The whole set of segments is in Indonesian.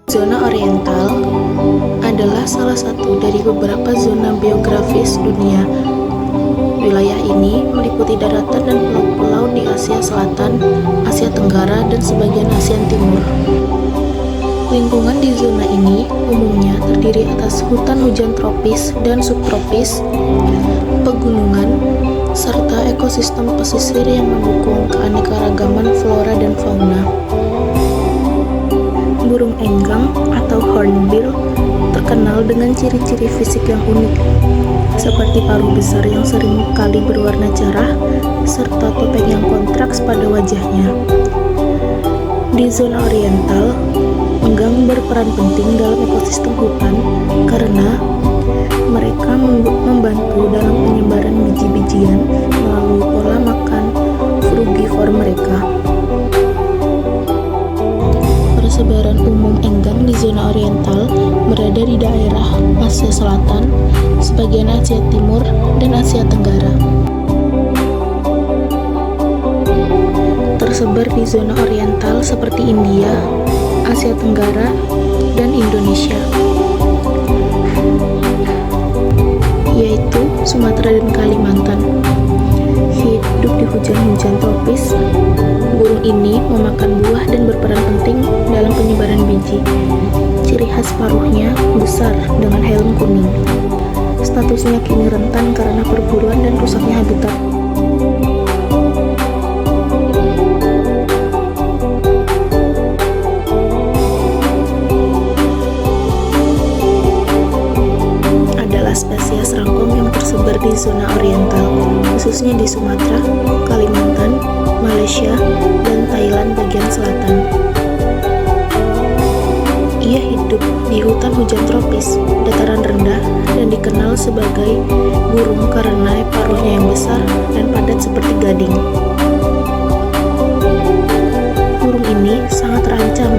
Zona oriental adalah salah satu dari beberapa zona geografis dunia. Wilayah ini meliputi daratan dan pulau-pulau di Asia Selatan, Asia Tenggara, dan sebagian Asia Timur. Lingkungan di zona ini umumnya terdiri atas hutan hujan tropis dan subtropis, pegunungan, serta ekosistem pesisir yang mendukung keanekaragaman flora dan fauna. Burung enggang atau hornbill terkenal dengan ciri-ciri fisik yang unik, seperti paruh besar yang sering kali berwarna cerah, serta topeng yang kontraks pada wajahnya. Di zona oriental, enggang berperan penting dalam ekosistem hutan karena mereka membantu dalam penyebaran biji-bijian melalui pola makan frugivor mereka. Persebaran umum enggang di zona oriental berada di daerah Asia Selatan, sebagian Asia Timur, dan Asia Tenggara. Tersebar di zona oriental seperti India, Asia Tenggara, dan Indonesia, yaitu Sumatera dan Kalimantan. Hidup di hujan-hujan tropis, burung ini memakan buah dan berperan penting dalam penyebaran biji. Ciri khas paruhnya besar dengan helm kuning. Statusnya kini rentan karena perburuan dan rusaknya habitat. Adalah spesies rangkong yang tersebar di zona oriental, khususnya di Sumatera, Kalimantan, Malaysia, dan Thailand bagian selatan. Ia hidup di hutan hujan tropis, dataran rendah, dan dikenal sebagai burung karena paruhnya yang besar dan padat seperti gading. Burung ini sangat terancam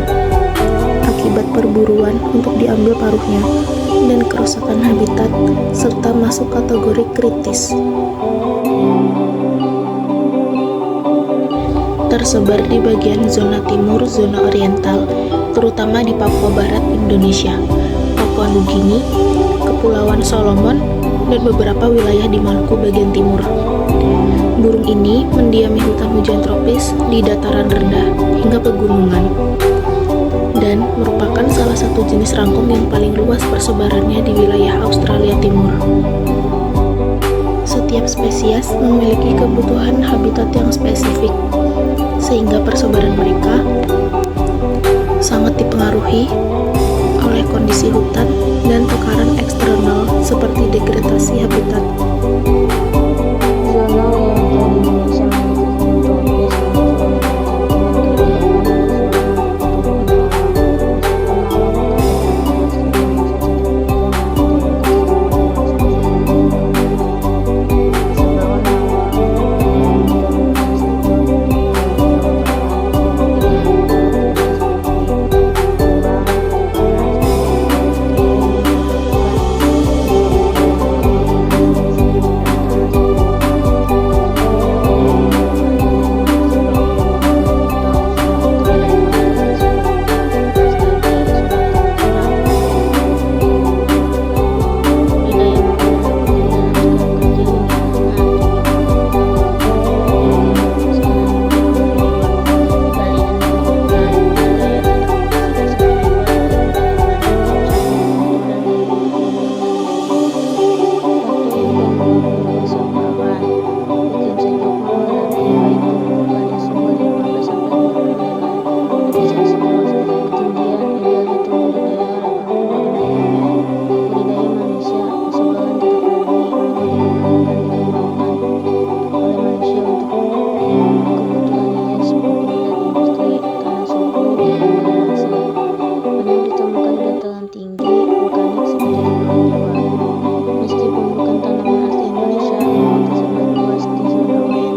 akibat perburuan untuk diambil paruhnya dan kerusakan habitat, serta masuk kategori kritis. Tersebar di bagian zona timur zona oriental, terutama di Papua Barat Indonesia, Papua Nugini, Kepulauan Solomon, dan beberapa wilayah di Maluku bagian timur. Burung ini mendiami hutan hujan tropis di dataran rendah hingga pegunungan, dan merupakan salah satu jenis rangkong yang paling luas persebarannya di wilayah Australia Timur. Setiap spesies memiliki kebutuhan habitat yang spesifik, sehingga persebaran mereka sangat dipengaruhi oleh kondisi hutan dan tekanan eksternal seperti degradasi habitat. Zona oriental di Indonesia memiliki hujan tropis budidaya